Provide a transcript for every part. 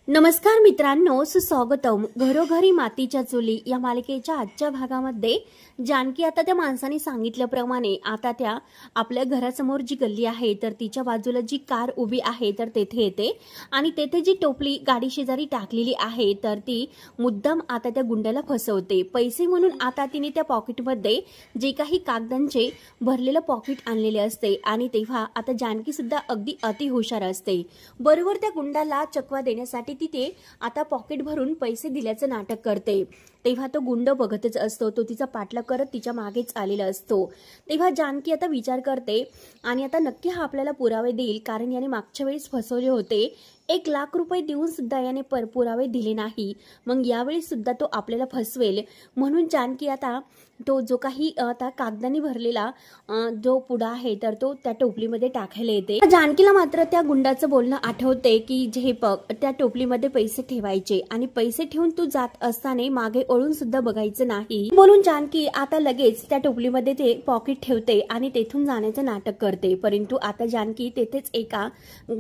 नमस्कार मित्रांनो, सुस्वागतम. घरोघरी मातीच्या चुली या मालिकेच्या आजच्या भागामध्ये जानकी आता त्या माणसाने सांगितल्याप्रमाणे आता त्या आपल्या घरासमोर जी गल्ली आहे तर तिच्या बाजूला जी कार उभी आहे तर तेथे येते आणि तेथे जी टोपली गाडी शेजारी टाकलेली आहे तर ती मुद्दाम आता त्या गुंड्याला फसवते. पैसे म्हणून आता तिने त्या पॉकेटमध्ये जे काही कागदांचे भरलेलं पॉकेट आणलेले असते आणि तेव्हा आता जानकी सुद्धा अगदी अति हुशार असते. बरोबर त्या गुंडाला चकवा देण्यासाठी तिथे आता पॉकेट भरून पैसे दिल्याचं नाटक करते. तेव्हा तो गुंड बघतच असतो. तो तिचा पाठलाग करत तिच्या मागेच आलेला असतो. तेव्हा जानकी आता विचार करते आणि आता नक्की हा आपल्याला पुरावे देईल, कारण याने मागच्या वेळेस फसवले होते. 1 लाख रुपये देऊन सुद्धा याने पुरावे दिले नाही. मग यावेळी सुद्धा तो आपल्याला फसवेल. म्हणून जानकी आता तो जो काही आता कागदाने भरलेला जो पुडा आहे तर तो त्या टोपलीमध्ये टाकायला येते. जानकीला मात्र त्या गुंडाचं बोलणं आठवते की जे त्या टोपलीमध्ये पैसे ठेवायचे आणि पैसे ठेवून तू जात असताना मागे ओळून सुद्धा बघायचं नाही बोलून जानकी आता लगेच त्या टोपलीमध्ये ते पॉकेट ठेवते आणि तेथून जाण्याचं नाटक करते. परंतु आता जानकी तेथेच एका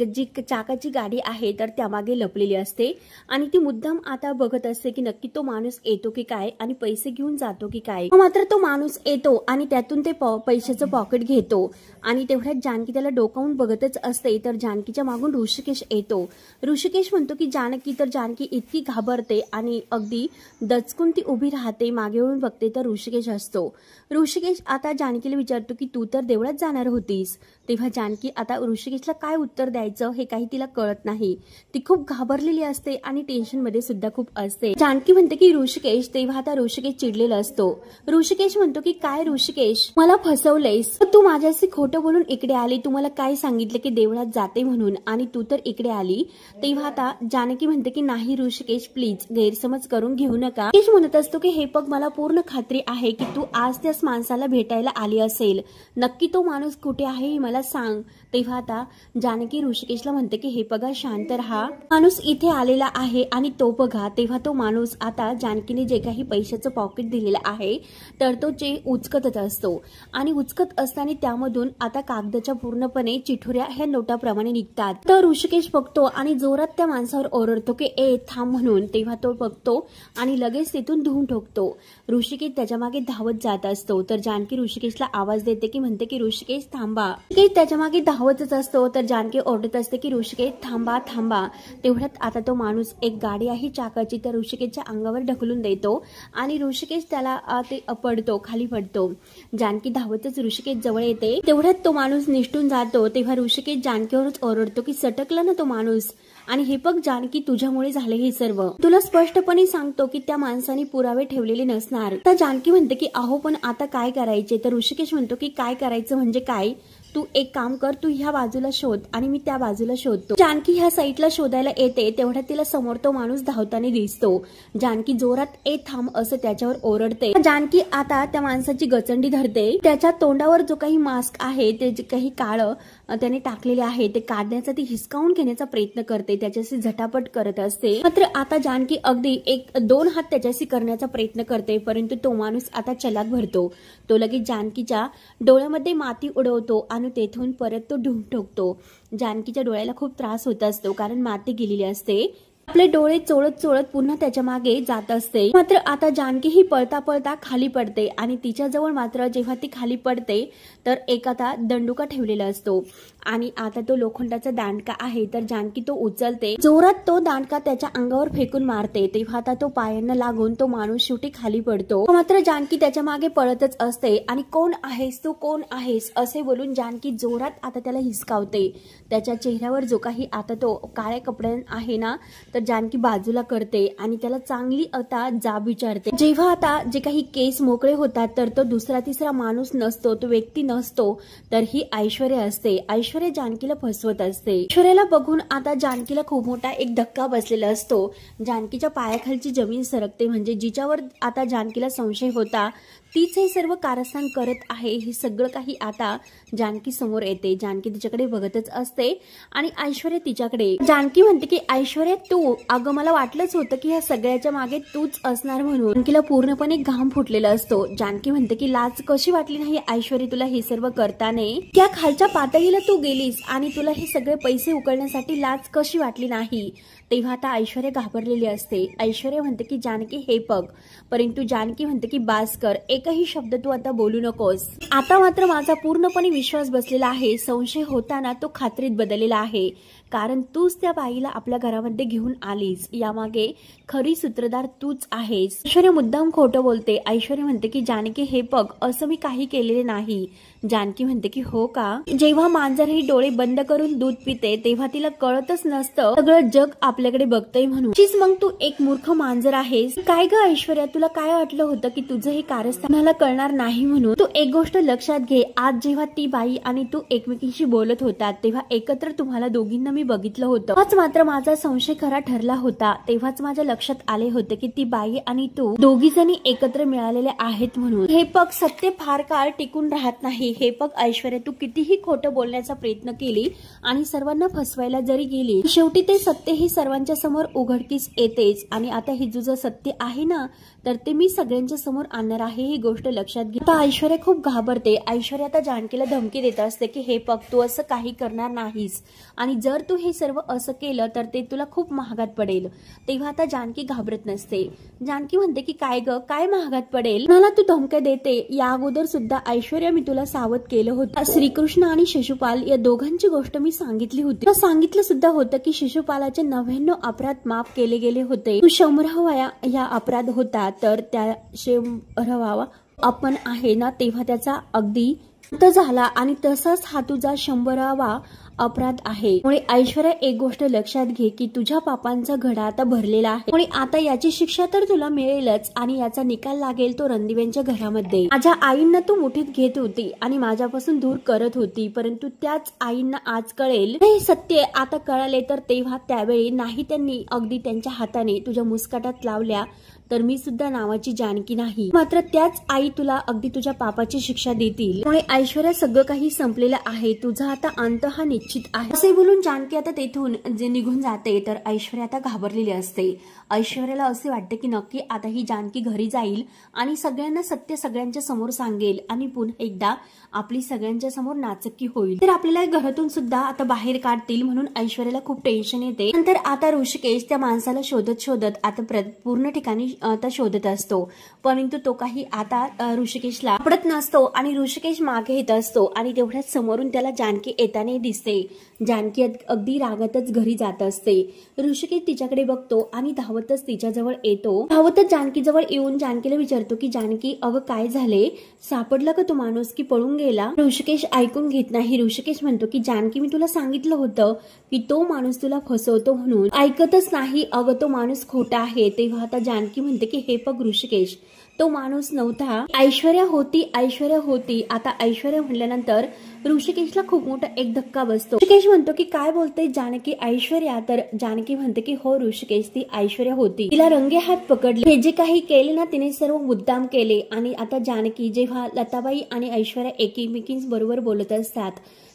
जी चाकाची गाडी आहे तर त्यामागे लपलेली असते आणि ती मुद्दाम आता बघत असते की नक्की तो माणूस येतो की काय आणि पैसे घेऊन जातो की काय. मात्र तो माणूस येतो आणि त्यातून ते पैशाचं पॉकेट घेतो आणि तेवढ्यात जानकी त्याला डोकावून बघतच असते. तर जानकीच्या मागून ऋषिकेश येतो. ऋषिकेश म्हणतो की जानकी, तर जानकी इतकी घाबरते आणि अगदी दचकून ती उभी राहते. मागे वळून बघते तर ऋषिकेश असतो. ऋषिकेश आता जानकीला विचारतो की तू तर देवळात जाणार होतीस. तेव्हा जानकी आता ऋषिकेशला काय उत्तर द्यायचं हे काही तिला कळत नाही. ती खूप घाबरलेली असते आणि टेन्शन मध्ये सुद्धा खूप असते. जानकी म्हणते की ऋषिकेश. तेव्हा आता ऋषिकेश चिडलेला असतो. ऋषिकेश म्हणतो की काय ऋषिकेश, मला फसवलेस. तू माझ्याशी खोटं बोलून इकडे आली. तू मला काय सांगितलं की देवळात जाते म्हणून आणि तू तर इकडे आली. तेव्हा आता जानकी म्हणते की नाही ऋषिकेश, प्लीज गैरसमज करून घेऊ नका. ऋषिकेश म्हणत असतो की हे बघ, मला पूर्ण खात्री आहे की तू आज त्याच माणसाला भेटायला आली असेल. नक्की तो माणूस कुठे आहे हे मला सांग. तेव्हा आता जानकी ऋषिकेशला म्हणते की हे बघा, शांत राहा. माणूस इथे आलेला आहे आणि तो बघा. तेव्हा तो माणूस आता जानकीने जे काही पैशाचं पॉकेट दिलेलं आहे तर तो जे उचकतच असतो आणि उचकत असताना त्यामधून आता कागदाच्या पूर्णपणे चिठोऱ्या ह्या नोटाप्रमाणे निघतात. तर ऋषिकेश बघतो आणि जोरात त्या माणसावर ओरडतो की ए थांब म्हणून. तेव्हा तो बघतो आणि लगेच तिथून धुवून ठोकतो. ऋषिकेश त्याच्या मागे धावत जात असतो. तर जानकी ऋषिकेशला आवाज देते की म्हणते की ऋषिकेश थांबा. ऋषिकेश त्याच्या मागे धावतच असतो. तर जानकी ओरडत असते की ऋषिकेश थांबा थांबा. तेवढ्यात आता तो माणूस एक गाडी आहे चाकाची तर ऋषिकेशच्या अंगावर ढकलून देतो आणि ऋषिकेश त्याला ते पडतो, खाली पडतो. जानकी धावतच ऋषिकेश जवळ येते. तेवढ्यात तो माणूस निष्ठून जातो. तेव्हा ऋषिकेश जानकीवरच ओरडतो की सटकला ना तो माणूस. आणि हे बघ जानकी, तुझ्यामुळे झाले हे सर्व. तुला स्पष्टपणे सांगतो की त्या माणसाने पुरावे ठेवलेले नसणार. तर जानकी म्हणते की अहो पण आता काय करायचे. तर ऋषिकेश म्हणतो की काय करायचं म्हणजे काय, तू एक काम कर, तू ह्या बाजूला शोध आणि मी त्या बाजूला शोधतो. जानकी ह्या साईडला शोधायला येते. तेवढ्यात तिला समोर तो माणूस धावताना दिसतो. जानकी जोरात ए थांब असं त्याच्यावर ओरडते. जानकी आता त्या माणसाची गचंडी धरते. त्याच्या तोंडावर जो काही मास्क आहे ते जे काही काळं त्याने टाकलेले आहे ते काढण्याचा ती हिसकावून घेण्याचा प्रयत्न करते. त्याच्याशी झटापट करत असते. मात्र आता जानकी अगदी 1-2 हात त्याच्याशी करण्याचा प्रयत्न करते. परंतु तो माणूस आता चलाक भरतो. तो लगेच जानकीच्या डोळ्यामध्ये माती उडवतो आणि तेथून परत तो ढूंढ ठोकतो. जानकीच्या डोळ्याला खूप त्रास होत असतो कारण माती गेलेली असते. आपले डोळे चोळत चोळत पुन्हा त्याच्या मागे जात असते. मात्र आता जानकी ही पळता पळता खाली पडते आणि तिच्याजवळ मात्र जेव्हा ती खाली पडते तर एक आता दंडुका ठेवलेला असतो आणि आता तो लोखंडाचा दांडका आहे. तर जानकी तो उचलते. जोरात तो दांडका त्याच्या अंगावर फेकून मारते. तेव्हा आता तो पायांना लागून तो माणूस शेवटी खाली पडतो. मात्र जानकी त्याच्या मागे पळतच असते आणि कोण आहेस तू, कोण आहेस असे बोलून जानकी जोरात आता त्याला हिसकावते. त्याच्या चेहऱ्यावर जो काही आता तो काळ्या कपड्यां आहे ना तर जानकी बाजूला करते आणि त्याला चांगली आता जाब विचारते. जेव्हा आता जे काही केस मोकळे होतात तर तो दुसरा तिसरा माणूस नसतो, तो व्यक्ती नसतो, तर ही ऐश्वर्या असते. ऐश्वर्या जानकीला फसवत असते. ऐश्वर्याला बघून आता जानकीला खूप मोठा एक धक्का बसलेला असतो. जानकीच्या पायाखालची जमीन सरकते. म्हणजे जिच्यावर आता जानकीला संशय होता तीच हे सर्व कारस्थान करत आहे हे सगळं काही आता जानकी समोर येते। जानकी तिच्याकडे बघतच असते आणि ऐश्वर्या तिच्याकडे। जानकी म्हणते की ऐश्वर्या तू, अगं मला वाटलंच होतं की ह्या सगळ्याच्या मागे तूच असणार म्हणून। जानकीला पूर्णपणे घाम फुटलेला असतो। जानकी म्हणते की लाज कशी वाटली नाही ऐश्वर्या तुला हे सर्व करताना? त्या खालच्या पातळीला तू गेलीस आणि तुला हे सगळे पैसे उकळण्यासाठी लाज कशी वाटली नाही? तेव्हा आता ऐश्वर्या घाबरलेली असते। ऐश्वर्या म्हणते की जानकी हे बघ, परंतु जानकी म्हणते की बास कर, एकही शब्द तू आता बोलू नकोस। आता मात्र माझा पूर्णपणे विश्वास बसलेला आहे, संशय होताना तो खात्रीत बदललेला आहे, कारण तूच त्या बाईला आपल्या घरामध्ये घेऊन आलीस, यामागे खरी सूत्रधार तूच आहेस। ऐश्वर्या मुद्दाम खोटं बोलते। ऐश्वर्या म्हणते की जानकी हे बघ, असं मी काही केलेले नाही। जानकी म्हणते की हो का? जेव्हा मांजर ही डोळे बंद करून दूध पिते तेव्हा तिला कळतच नसतं सगळं जग आपल्याकडे बघतंय म्हणून। मग तू एक मूर्ख मांजर आहेस। काय ग ऐश्वर्या, तुला काय वाटलं होतं की तुझं हे कारस्थान मला कळणार नाही म्हणून? तू एक गोष्ट लक्षात घे, आज जेव्हा ती बाई आणि तू एकमेकींशी बोलत होता तेव्हा एकत्र तुम्हाला दोघींना मी बघितलं होतं। तेव्हाच मात्र माझा संशय खरा ठरला होता। तेव्हाच माझ्या लक्षात आले होते की ती बाई आणि तू दोघी जणी एकत्र मिळालेले आहेत म्हणून। हे बघ, सत्य फार काळ टिकून राहत नाही। हे बघ ऐश्वर्या, तू कितीही खोटं बोलण्याचा प्रयत्न केली आणि सर्वांना फसवायला जरी गेली, शेवटी ते सत्य ही सर्वांच्या समोर उघडकीस येतेच। आणि आता हे तुझं सत्य आहे ना, तर ते मी सगळ्यांच्या समोर आणणार आहे, ही गोष्ट लक्षात घे। आता ऐश्वर्या खूप घाबरते। ऐश्वर्या आता जानकीला धमकी देत असते की हे बघ, तू असं काही करणार नाहीस आणि जर तू हे सर्व असं केलं तर ते तुला खूप महागात पडेल। तेव्हा आता जानकी घाबरत नसते। जानकी म्हणते की काय ग, काय महागात पडेल? मला तू धमक्या देते? या अगोदर सुद्धा ऐश्वर्या मी तुला सावध केलं होतं। श्रीकृष्ण आणि शिशुपाल या दोघांची गोष्ट मी सांगितली होती। सांगितलं सुद्धा होतं की शिशुपालाचे 99 अपराध माफ केले गेले होते। 100वा या अपराध होता, तर त्या 100वा आपण आहे ना, तेव्हा त्याचा अगदी अंत झाला आणि तसाच हा तुझा 100वा अपराध आहे। मुळे ऐश्वर्या एक गोष्ट लक्षात घे की तुझ्या पापांचा घडा आता भरलेला आहे, मुळे आता याची शिक्षा तर तुला मिळेलच आणि याचा निकाल लागेल तो रणदिव्यांच्या घरामध्ये। माझ्या आईंना तू मुठीत घेत होती आणि माझ्यापासून दूर करत होती, परंतु त्याच आईंना आज कळेल हे सत्य। आता कळाले तर तेव्हा त्यावेळी नाही त्यांनी अगदी त्यांच्या हाताने तुझ्या मुस्काटात लावल्या तर मी सुद्धा नावाची जानकी नाही, मात्र त्याच आई तुला अगदी तुझ्या पापाची शिक्षा देतील। मुळे ऐश्वर्या सगळं काही संपलेलं आहे, तुझा आता अंत हा निश्चित आहे। असे बोलून जानकी आता तेथून जे निघून जाते, तर ऐश्वर्या आता घाबरलेली असते। ऐश्वर्याला असे वाटते की नक्की आता ही जानकी घरी जाईल आणि सगळ्यांना सत्य सगळ्यांच्या समोर सांगेल आणि पुन्हा एकदा आपली सगळ्यांच्या समोर नाचक्की होईल, तर आपल्याला घरातून सुद्धा आता बाहेर काढतील म्हणून ऐश्वर्याला खूप टेन्शन येते। नंतर आता ऋषिकेश त्या माणसाला शोधत शोधत आता पूर्ण ठिकाणी आता शोधत असतो, परंतु तो काही आता ऋषिकेशला सापडत नसतो आणि ऋषिकेश मागे येत असतो आणि तेवढ्याच समोरून त्याला जानकी येताना दिसते। जानकी अगदी रागातच घरी जात असते। ऋषिकेश तिच्याकडे बघतो आणि धावतच तिच्याजवळ येतो। धावतच जानकी जवळ येऊन जानकीला विचारतो की जानकी, अगं काय झाले, सापडला का तो माणूस की पळून गेला? ऋषिकेश ऐकून घेत नाही। ऋषिकेश म्हणतो की जानकी, मी तुला सांगितलं होतं की तो माणूस तुला फसवतो म्हणून, ऐकतच नाही। अगं तो माणूस खोटा आहे। तेव्हा आता जानकी म्हणते की हे बघ ऋषिकेश, तो माणूस नव्हता, ऐश्वर्या होती, ऐश्वर्या होती। आता ऐश्वर्या म्हणल्यानंतर ऋषिकेशला खूप मोठा एक धक्का बसतो। ऋषिकेश म्हणतो की काय बोलते जानकी, ऐश्वर्या? तर जानकी म्हणते की हो ऋषिकेश, ती ऐश्वर्या होती, तिला रंगे हात पकडले, हे जे काही केले ना तिने सर्व मुद्दाम केले। आणि आता जानकी जेव्हा लताबाई आणि ऐश्वर्या एकमेकींबरोबर बोलत असतात,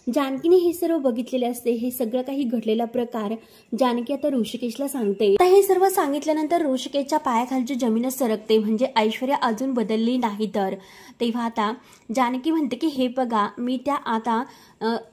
जानकीने हे सर्व बघितलेले असते। हे सगळं काही घडलेला प्रकार जानकी आता ऋषिकेशला सांगते। आता हे सर्व सांगितल्यानंतर ऋषिकेशच्या पायाखालची जमीनच सरकते, म्हणजे ऐश्वर्या अजून बदलली नाही तर। तेव्हा आता जानकी म्हणते की हे बघा, मी त्या आता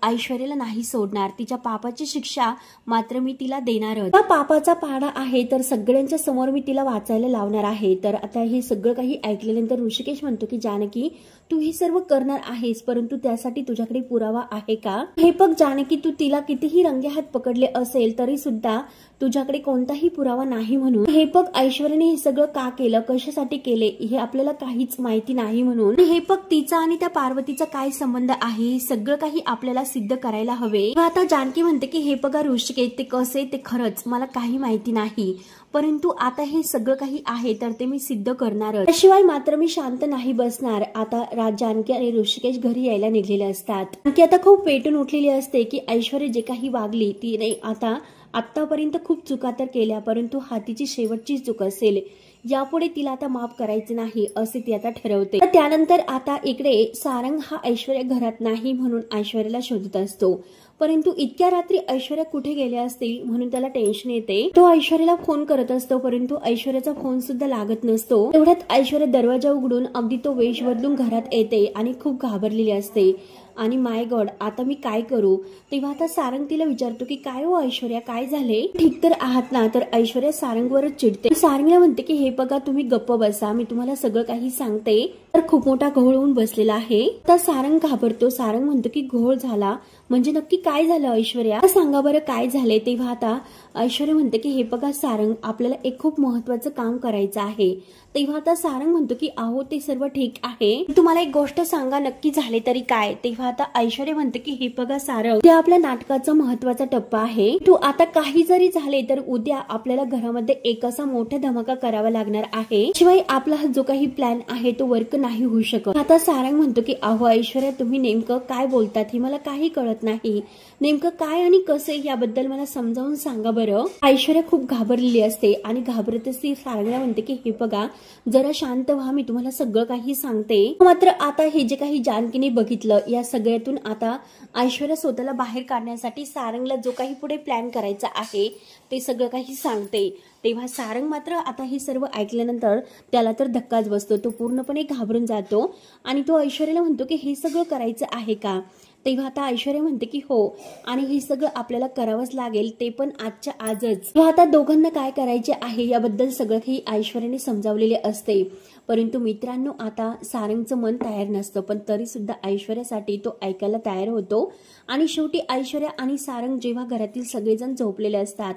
ऐश्वर्याला नाही सोडणार, तिच्या पापाची शिक्षा मात्र मी तिला देणारच। हा पापाचा पाडा आहे, तर सगळ्यांच्या समोर मी तिला वाचायला लावणार आहे। तर आता हे सगळं काही ऐकल्यानंतर ऋषिकेश म्हणतो की जानकी, तू हे सर्व करणार आहेस, परंतु त्यासाठी तुझ्याकडे पुरावा आहे का? हे बघ जानकी, तू तिला कितीही रंगे हात पकडले असेल तरी सुद्धा तुझ्याकडे कोणताही पुरावा नाही म्हणून। हे बघ ऐश्वर्याने हे सगळं का केलं, कशासाठी केले, हे आपल्याला काहीच माहिती नाही म्हणून। हे बघ तिचा आणि त्या पार्वतीचा काय संबंध आहे, हे सगळं काही आपल्याला सिद्ध करायला हवे। आता जानकी म्हणते की हे बघा ऋषिकेश, ते कसे ते खरंच मला काही माहिती नाही, परंतु आता हे सगळं काही आहे तर ते मी सिद्ध करणारच, त्याशिवाय मात्र मी शांत नाही बसणार। आता जानकी आणि ऋषिकेश घरी यायला निघलेले असतात। जानकी आता खूप पेटून उठलेली असते की ऐश्वर्या जे काही वागली तिने आता आतापर्यंत खूप चुका तर केल्या, परंतु हा तिची शेवटची चूक असेल, यापुढे तिला आता माफ करायचं नाही असे ती आता ठरवते. त्यानंतर आता इकडे सारंग हा ऐश्वर्या घरात नाही म्हणून ऐश्वर्याला शोधत असतो, परंतु इतक्या रात्री ऐश्वर्या कुठे गेल्या असतील म्हणून त्याला टेन्शन येते. तो ऐश्वर्याला फोन करत असतो, परंतु ऐश्वर्याचा फोन सुद्धा लागत नसतो. तेवढ्यात ऐश्वर्या दरवाजा उघडून अगदी तो वेश बदलून घरात येते आणि खूप घाबरलेली असते. आणि माय गॉड, आता मी काय करू. तेव्हा आता सारंग तिला विचारतो की काय हो ऐश्वर्या, काय झाले, ठीक तर आहात ना. तर ऐश्वर्या सारंगवरच चिडते. सारंगला म्हणते की हे बघा, तुम्ही गप्प बसा, मी तुम्हाला सगळं काही सांगते. तर खूप मोठा घोळ होऊन बसलेला आहे. तर सारंग घाबरतो. सारंग म्हणतो की घोळ झाला म्हणजे नक्की काय झालं ऐश्वर्या, सांगा बरं काय झाले. तेव्हा आता ऐश्वर्या म्हणते की हे बघा सारंग, आपल्याला एक खूप महत्वाचं काम करायचं आहे. तेव्हा आता सारंग म्हणतो की अहो ते सर्व ठीक आहे, तुम्हाला एक गोष्ट सांगा, नक्की झाले तरी काय. तेव्हा आता ऐश्वर्या म्हणते की हे बघा सारंग, ते आपल्या नाटकाचा महत्वाचा टप्पा आहे. तू आता काही जरी झाले तर उद्या आपल्याला घरामध्ये एक असा मोठा धमाका करावा लागणार आहे, शिवाय आपला जो काही प्लॅन आहे तो वर्क नाही होऊ शकत. आता सारंग म्हणतो की अहो ऐश्वर्या, तुम्ही नेमकं काय बोलतात हे मला काही कळत नाही. नेमकं काय आणि कसे याबद्दल मला समजावून सांगा बरं. ऐश्वर्या खूप घाबरलेली असते आणि घाबरतच ती सारंगला म्हणते की हे बघा, जरा शांत व्हा, मी तुम्हाला सगळं काही सांगते. मात्र आता हे जे काही जानकीने बघितलं या सगळ्यातून आता ऐश्वर्या स्वतःला बाहेर काढण्यासाठी सारंगला जो काही पुढे प्लॅन करायचा आहे ते सगळं काही सांगते. तेव्हा सारंग मात्र आता हे सर्व ऐकल्यानंतर त्याला तर धक्काच बसतो. तो पूर्णपणे घाबरून जातो आणि तो ऐश्वर्याला म्हणतो की हे सगळं करायचं आहे का. तेव्हा आता ऐश्वर्या म्हणते की हो, आणि हे सगळं आपल्याला करावंच लागेल, ते पण आजच्या आजच. तेव्हा आता दोघांना काय करायचे आहे याबद्दल सगळं काही ऐश्वर्याने समजावलेले असते. परंतु मित्रांनो, आता सारंगचं मन तयार नसतं, पण तरी सुद्धा ऐश्वर्यासाठी तो ऐकायला तयार होतो. आणि शेवटी ऐश्वर्या आणि सारंग जेव्हा घरातील सगळेजण झोपलेले असतात,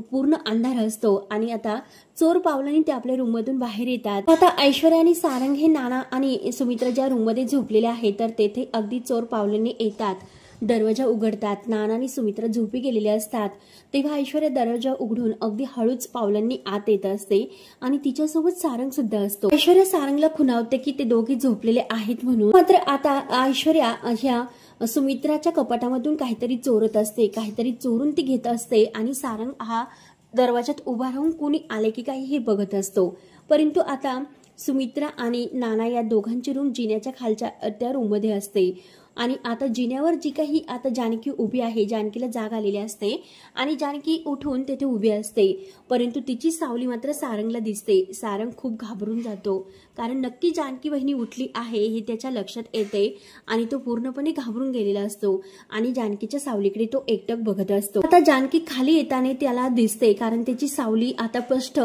पूर्ण अंधार असतो आणि आता चोर पावलांनी ते आपल्या रूम मधून बाहेर येतात. आता ऐश्वर्या आणि सारंग हे नाना आणि सुमित्रा ज्या रूम मध्ये झोपलेले आहेत तर तेथे अगदी चोर पावलांनी येतात. दरवाजा उघडतात. नाना आणि सुमित्रा झोपी गेलेले असतात. तेव्हा ऐश्वर्या दरवाजा उघडून अगदी हळूच पावलांनी आत येत असते आणि तिच्यासोबत सारंग सुद्धा असतो. ऐश्वर्या सारंगला खुणावते की ते दोघे झोपलेले आहेत म्हणून. मात्र आता ऐश्वर्या ह्या सुमित्राच्या कपाटामधून काहीतरी चोरत असते, काहीतरी चोरून ती घेत असते आणि सारंग हा दरवाजात उभा राहून कोणी आले की काही हे बघत असतो. परंतु आता सुमित्रा आणि नाना या दोघांची रूम जिन्याच्या खालच्या त्या रूम मध्ये असते आणि आता जिन्यावर जी काही आता जानकी उभी आहे, जानकीला जाग आलेली असते आणि जानकी उठून तेथे उभी असते, परंतु तिची सावली मात्र सारंगला दिसते. सारंग खूप घाबरून जातो, कारण नक्की जानकी वहिनी उठली आहे हे त्याच्या लक्षात येते आणि तो पूर्णपणे घाबरून गेलेला असतो आणि जानकीच्या सावलीकडे तो एकटक बघत असतो. आता जानकी खाली येताना त्याला दिसते, कारण त्याची सावली आता स्पष्ट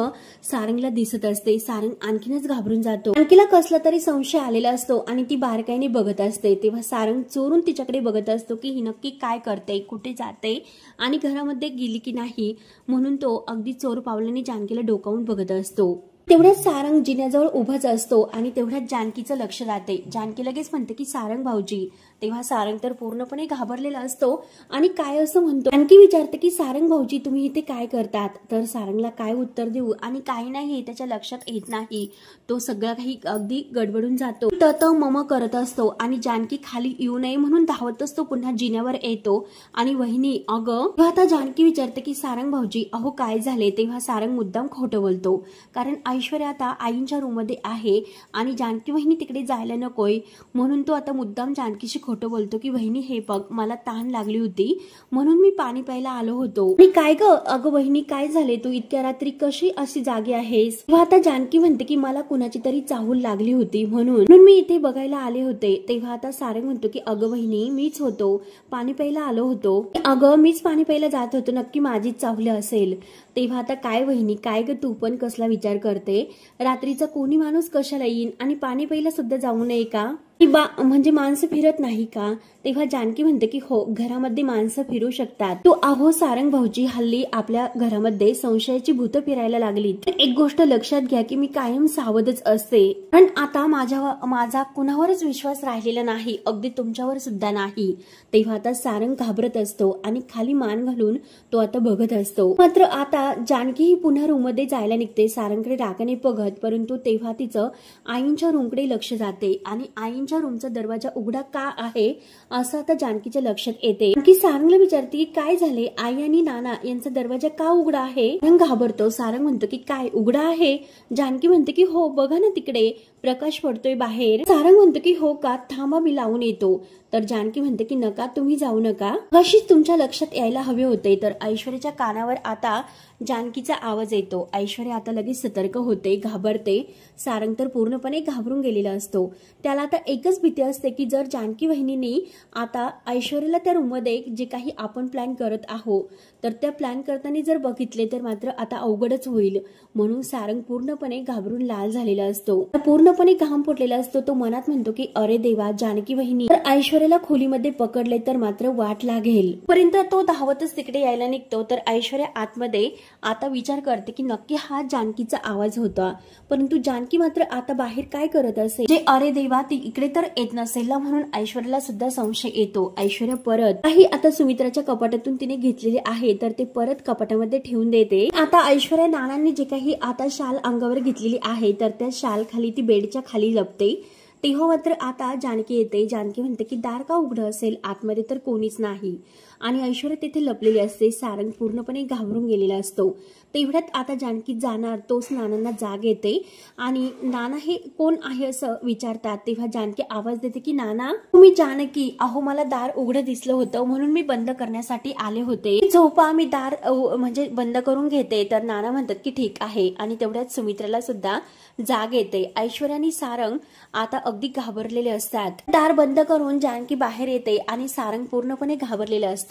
सारंगला दिसत असते. सारंग आणखीनच घाबरून जातो. जानकीला कसला तरी संशय आलेला असतो आणि ती बारकाईने बघत असते. तेव्हा सारंग चोरून तिच्याकडे बघत असतो की ही नक्की काय करते, कुठे जाते आणि घरामध्ये गेली की नाही, म्हणून तो अगदी चोर पावलांनी जानकीला डोकावून बघत असतो. तेवढ्याच सारंग जिन्याजवळ उभाच असतो आणि तेवढ्याच जानकीचं लक्ष जाते. जानकी लगेच म्हणते की सारंग भाऊजी. तेव्हा सारंग तर पूर्णपणे घाबरलेला असतो आणि काय असं म्हणतो. जानकी विचारते की सारंग भाऊजी तुम्ही इथे काय करतात. तर सारंगला काय उत्तर देऊ आणि काही नाही त्याच्या लक्षात येत नाही. तो सगळा काही अगदी गडबडून जातो, त मम करत असतो आणि जानकी खाली येऊ नये म्हणून धावत असतो. पुन्हा जिन्यावर येतो आणि वहिनी अगं. आता जानकी विचारते की सारंग भाऊजी अहो काय झाले. तेव्हा सारंग मुद्दाम खोटं बोलतो, कारण ऐश्वर्या आता आईंच्या रूम मध्ये आहे आणि जानकी वहिनी तिकडे जायला नकोय म्हणून तो आता मुद्दाम जानकीशी खोटं बोलतो की वहिनी हे बघ, मला तहान लागली होती म्हणून मी पाणी प्यायला आलो होतो. आणि काय ग अगं वहिनी काय झाले, तू इतक्या रात्री कशी अशी जागी आहेस. तेव्हा आता जानकी म्हणते की मला कुणाची तरी चाहूल लागली होती म्हणून मी इथे बघायला आले होते. तेव्हा आता सारंग म्हणतो की अगं वहिनी मीच होतो, पाणी प्यायला आलो होतो. अगं मीच पाणी प्यायला जात होतो, नक्की माझीच चाहूल असेल. तेव्हा आता काय वहिनी काय ग तू पण कसला विचार करते, रात्रीचा कोणी माणूस कशाला येईन आणि पाणी प्यायला सुद्धा जाऊ नये का, म्हणजे माणसं फिरत नाही का. तेव्हा जानकी म्हणते की हो घरामध्ये माणसं फिरू शकतात. तो अहो सारंग भाऊजी हल्ली आपल्या घरामध्ये संशयाची भूत फिरायला लागली. एक गोष्ट लक्षात घ्या की मी कायम सावधच असते, पण आता माझा कुणावरच विश्वास राहिलेला नाही, अगदी तुमच्यावर सुद्धा नाही. तेव्हा आता सारंग घाबरत असतो आणि खाली मान घालून तो आता बघत असतो. मात्र आता जानकी ही पुन्हा रूम मध्ये जायला निघते, सारंगकडे रागाने बघत, परंतु तेव्हा तिचं आईंच्या रूमकडे लक्ष जाते आणि आई आईंच्या रूमचा दरवाजा उघडा का आहे असं आता जानकीच्या लक्षात येते. जानकी सारंगला विचारते की काय झाले, आई आणि नाना यांचा दरवाजा का उघडा आहे. सारंग घाबरतो. सारंग म्हणतो की काय उघडा आहे. जानकी म्हणते की हो बघा ना तिकडे प्रकाश पडतोय बाहेर. सारंग म्हणतो की हो का, थांबा मी लावून येतो. तर जानकी म्हणते की नका, तुम्ही जाऊ नका, कशीच तुमच्या लक्षात यायला हवे होते. तर ऐश्वर्याच्या कानावर आता जानकीचा आवाज येतो. ऐश्वर्या आता लगेच सतर्क होते, घाबरते. सारंग तर पूर्णपणे घाबरून गेलेला असतो. त्याला आता एकच भीती असते की जर जानकी वहिनींनी आता ऐश्वर्याला त्या रूममध्ये जे काही आपण प्लॅन करत आहोत तर त्या प्लॅन करताना जर बघितले तर मात्र आता अवघडच होईल. म्हणून सारंग पूर्णपणे घाबरून लाल झालेला असतो, पूर्णपणे घाम फुटलेला असतो. तो मनात म्हणतो की अरे देवा, जानकी वहिनी तर ऐश्वर्याला खोलीमध्ये पकडले तर मात्र वाट लागेल. पर्यंत तो धावतच तिकडे यायला निघतो. तर ऐश्वर्या आतमध्ये आता विचार करते की नक्की हा जानकीचा आवाज होता, परंतु जानकी मात्र आता बाहेर काय करत असेल जे अरे देवा ती इकडे तर येत नसेल ना. म्हणून ऐश्वर्याला सुद्धा संशय येतो. ऐश्वर्या परत काही आता सुमित्राच्या कपाटातून तिने घेतलेले आहे तर ते परत कपाटामध्ये ठेवून देते. आता ऐश्वर्या नानांनी जे काही आता शाल अंगावर घेतलेली आहे तर त्या शाल खाली ती बेडच्या खाली लपते. तेव्हा मात्र आता जानकी येते. जानकी म्हणते की दार का उघडं असेल, आतमध्ये तर कोणीच नाही. आणि ऐश्वर्या तिथे लपलेली असते. सारंग पूर्णपणे घाबरून गेलेला असतो. तेवढ्यात आता जानकी जाणार तोच नानांना जाग येते आणि नाना हे कोण आहे असं विचारतात. तेव्हा जानकी आवाज देते की नाना तुम्ही जानकी, अहो मला दार उघडं दिसलं होतं म्हणून मी बंद करण्यासाठी आले होते. झोपा, मी दार म्हणजे बंद करून घेते. तर नाना म्हणतात की ठीक आहे. आणि तेवढ्यात सुमित्राला सुद्धा जाग येते. ऐश्वर्या आणि सारंग आता अगदी घाबरलेले असतात. दार बंद करून जानकी बाहेर येते आणि सारंग पूर्णपणे घाबरलेला असतो.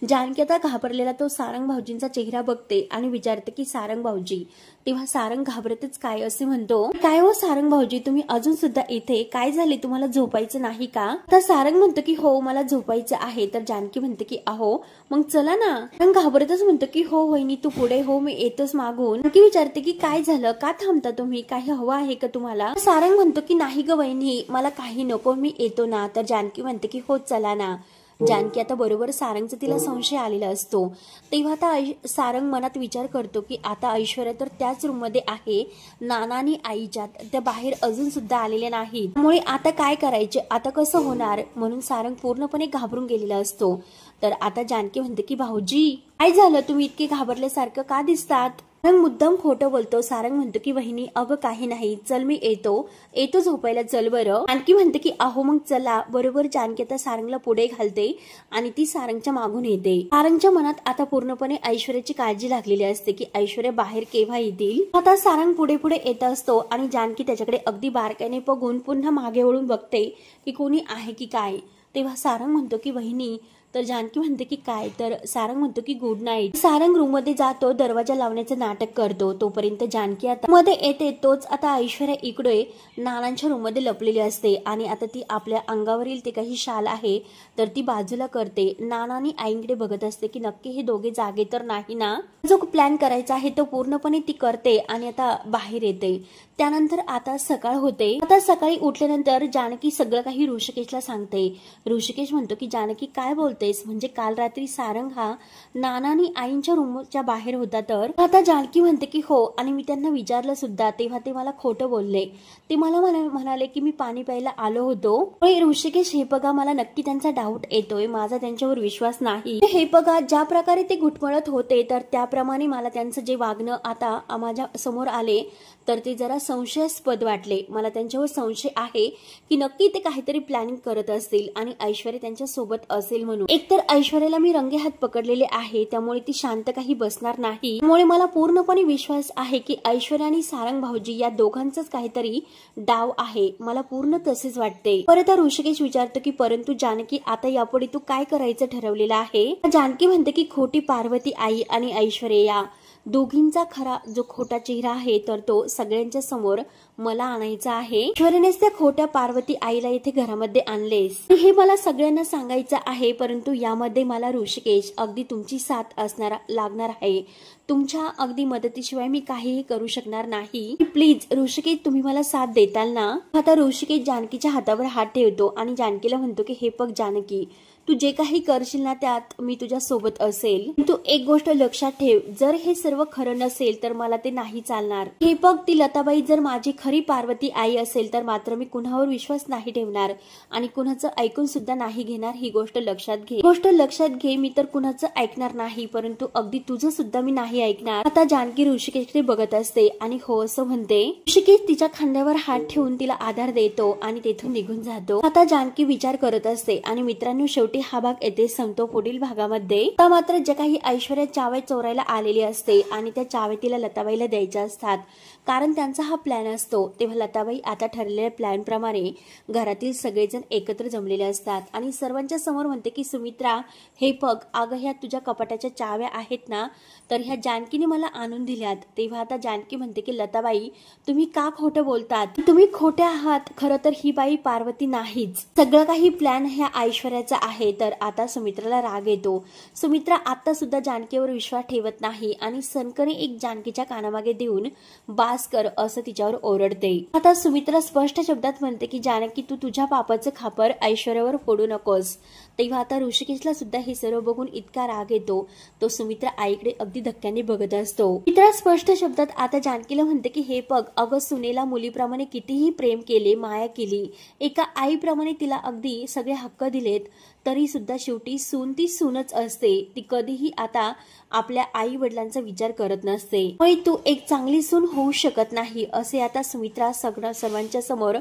जानकी आता घाबरलेला तो सारंग भाऊजींचा चेहरा बघते आणि विचारते की सारंग भाऊजी. तेव्हा सारंग घाबरतच काय असे म्हणतो, काय हो सारंग भाऊजी तुम्ही अजून सुद्धा इथे, काय झाले, तुम्हाला झोपायचं नाही का. तर सारंग म्हणतो की हो मला झोपायचं आहे. तर जानकी म्हणते की अहो मग चला ना. सारंग घाबरतच म्हणतो की हो वहिनी तू पुढे हो, मी येतोच मागून. जानकी विचारते की काय झालं, का थांबता तुम्ही, काही हवं आहे का तुम्हाला. सारंग म्हणतो की नाही ग वहिनी मला काही नको, मी येतो ना. तर जानकी म्हणते की हो चला ना. जानकी आता बरोबर सारंगचा तिला संशय आलेला असतो. तेव्हा आता सारंग मनात विचार करतो की आता ऐश्वर्या तर त्याच रूम मध्ये आहे, नाना आणि आईच्या त्या बाहेर अजून सुद्धा आलेल्या नाहीत, त्यामुळे आता काय करायचे, आता कसं होणार. म्हणून सारंग पूर्णपणे घाबरून गेलेला असतो. तर आता जानकी म्हणते की भाऊजी काय झालं, तुम्ही इतके घाबरल्यासारखं का दिसतात. सारंग मुद्दाम खोटं बोलतो. सारंग म्हणतो की वहिनी अगं काही नाही, चल मी येतो झोपायला, चल बरं. जानकी म्हणते की अहो मग चला. बरोबर जानकी आता सारंगला पुढे घालते आणि ती सारंगच्या मागून येते. सारंगच्या मनात आता पूर्णपणे ऐश्वर्याची काळजी लागलेली असते की ऐश्वर्या बाहेर केव्हा येतील. आता सारंग पुढे पुढे येत असतो आणि जानकी त्याच्याकडे अगदी बारकाईने बघून पुन्हा मागे वळून बघते की कोणी आहे की काय. तेव्हा सारंग म्हणतो की वहिनी. तर जानकी म्हणते की काय. तर सारंग म्हणतो की गुड नाईट. सारंग रूम मध्ये जातो, दरवाजा लावण्याचं नाटक करतो. तोपर्यंत जानकी आता मध्ये येते. तोच आता ऐश्वर्या इकडे नानांच्या रूम मध्ये लपलेली असते आणि आता ती आपल्या अंगावरील ते काही शाल आहे तर ती बाजूला करते. नाना आणि आईंकडे बघत असते की नक्की हे दोघे जागे तर नाही ना. जो प्लॅन करायचा आहे तो पूर्णपणे ती करते आणि आता बाहेर येते. त्यानंतर आता सकाळ होते. आता सकाळी उठल्यानंतर जानकी सगळं काही ऋषिकेशला सांगते. ऋषिकेश म्हणतो की जानकी काय बोलतेस, म्हणजे काल रात्री सारंग हा नाना आणि आईंच्या रूमच्या बाहेर होता. तर आता जानकी म्हणते की हो, आणि मी त्यांना विचारलं सुद्धा तेव्हा ते मला खोटं बोलले. ते मला म्हणाले की मी पाणी प्यायला आलो होतो. ऋषिकेश हे बघा मला नक्की त्यांचा डाऊट येतोय, माझा त्यांच्यावर विश्वास नाही. हे बघा ज्या प्रकारे ते घुटमळत होते तर त्याप्रमाणे मला त्यांचं जे वागणं आता माझ्या समोर आले तर ते जरा संशयास्पद वाटले. मला त्यांच्यावर संशय आहे की नक्की ते काहीतरी प्लॅनिंग करत असतील आणि ऐश्वर्या त्यांच्या सोबत असेल म्हणून. एकतर ऐश्वर्याला मी रंगेहात पकडलेले आहे त्यामुळे ती शांत काही बसणार नाही. त्यामुळे मला पूर्णपणे विश्वास आहे की ऐश्वर्या आणि सारंग भाऊजी या दोघांचाच काहीतरी डाव आहे. मला पूर्ण तसेच वाटते. परत ऋषिकेश विचारतो की परंतु जानकी आता यापुढे तू काय करायचं ठरवलेलं आहे. जानकी म्हणते की खोटी पार्वती आई आणि ऐश्वर्या दोघींचा खरा जो खोटा चेहरा आहे तर तो सगळ्यांच्या समोर मला आणायचा आहे. ऐश्वर्यानेच त्या खोट्या पार्वती आईला इथे घरामध्ये आणलेस हे मला सगळ्यांना सांगायचं आहे. परंतु यामध्ये मला ऋषिकेश अगदी तुमची साथ लागणार आहे. तुमच्या अगदी मदतीशिवाय मी काहीही करू शकणार नाही. प्लीज ऋषिकेश तुम्ही मला साथ देताल ना. आता ऋषिकेश जानकीच्या हातावर हात ठेवतो आणि जानकीला म्हणतो की हे बघ जानकी, तू जे काही करशील ना त्यात मी तुझ्या सोबत असेल. तू एक गोष्ट लक्षात ठेव, जर हे सर्व खरं नसेल तर मला ते नाही चालणार. हे बघ, ती लताबाई जर माझी खरी पार्वती आई असेल तर मात्र मी कुणावर विश्वास नाही ठेवणार आणि कुणाचं ऐकून सुद्धा नाही घेणार. ही गोष्ट लक्षात घे. मी तर कुणाचं ऐकणार नाही, परंतु अगदी तुझं सुद्धा मी नाही ऐकणार. आता जानकी ऋषिकेशकडे बघत असते आणि हो असं म्हणते. ऋषिकेश तिच्या खांद्यावर हात ठेवून तिला आधार देतो आणि तेथून निघून जातो. आता जानकी विचार करत असते आणि मित्रांनो, शेवटी हा भाग येथे संपतो. पुढील भागामध्ये आता मात्र जे काही ऐश्वर्या चावे चोरायला आलेली असते आणि त्या चावे तिला लताबाईला द्यायच्या असतात, कारण त्यांचा हा प्लॅन असतो. तेव्हा लताबाई आता ठरलेल्या प्लॅन प्रमाणे घरातील सगळेजण एकत्र जमलेले असतात आणि सर्वांच्या समोर म्हणते की सुमित्रा, हे बघ, अगं ह्या तुझ्या कपाटाच्या चाव्या आहेत ना, तर ह्या जानकीने मला आणून दिल्यात. तेव्हा आता जानकी म्हणते की लताबाई, तुम्ही का खोटं बोलतात? तुम्ही खोटे आहात. खरं तर ही बाई पार्वती नाहीच. सगळं काही प्लॅन ह्या ऐश्वर्याचा आहे. तर आता सुमित्राला राग येतो. सुमित्रा आता सुद्धा जानकीवर विश्वास ठेवत नाही आणि सनकने एक जानकीच्या कानामागे देऊन बास कर असं तिच्यावर ओरडते. आता सुमित्रा स्पष्ट शब्दात म्हणते की जानकी, तू तुझ्या पापाचं खापर ऐश्वर्यावर फोडू नकोस. तेव्हा आता ऋषिकेशला सुद्धा हे सर्व बघून इतका राग येतो, तो सुमित्रा आईकडे अगदी धक्क्याने बघत असतो. मित्रा स्पष्ट शब्दात आता जानकीला म्हणते की हे बघ, अगं सुनेला मुलीप्रमाणे कितीही प्रेम केले, माया केली, एका आईप्रमाणे तिला अगदी सगळे हक्क दिलेत, तरी सुद्धा शेवटी सून ती सूनच असते. ती कधीही आता आपल्या आई वडिलांचा विचार करत नसते. होय, तू एक चांगली सून होऊ शकत नाही असे आता सुमित्रा सर्वांच्या समोर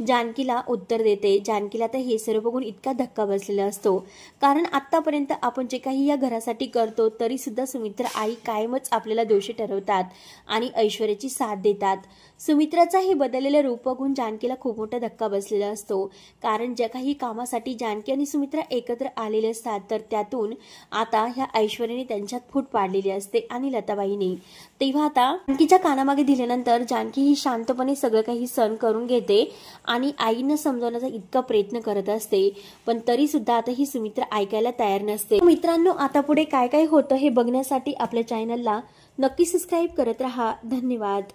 जानकीला उत्तर देते. जानकीला तर हे सर्व बघून इतका धक्का बसलेला असतो, कारण आतापर्यंत आपण जे काही या घरासाठी करतो तरी सुद्धा सुमित्रा आई कायमच आपल्याला दोषी ठरवतात आणि ऐश्वर्याची साथ देतात. सुमित्राचा हे बदललेलं रूप बघून जानकीला खूप मोठा धक्का बसलेला असतो, कारण ज्या काही कामासाठी जानकी आणि सुमित्रा एकत्र आलेले असतात तर त्यातून आता ह्या ऐश्वर्याने त्यांच्यात फूट पाडलेली असते आणि लताबाईने. तेव्हा आता जानकीच्या कानामागे दिल्यानंतर जानकी ही शांतपणे सगळं काही सहन करून घेते आणि आईनं समजवण्याचा इतका प्रयत्न करत असते, पण तरी सुद्धा आता ही सुमित्रा ऐकायला तयार नसते. मित्रांनो, आता पुढे काय काय होतं हे बघण्यासाठी आपल्या चॅनलला नक्की सबस्क्राईब करत राहा. धन्यवाद.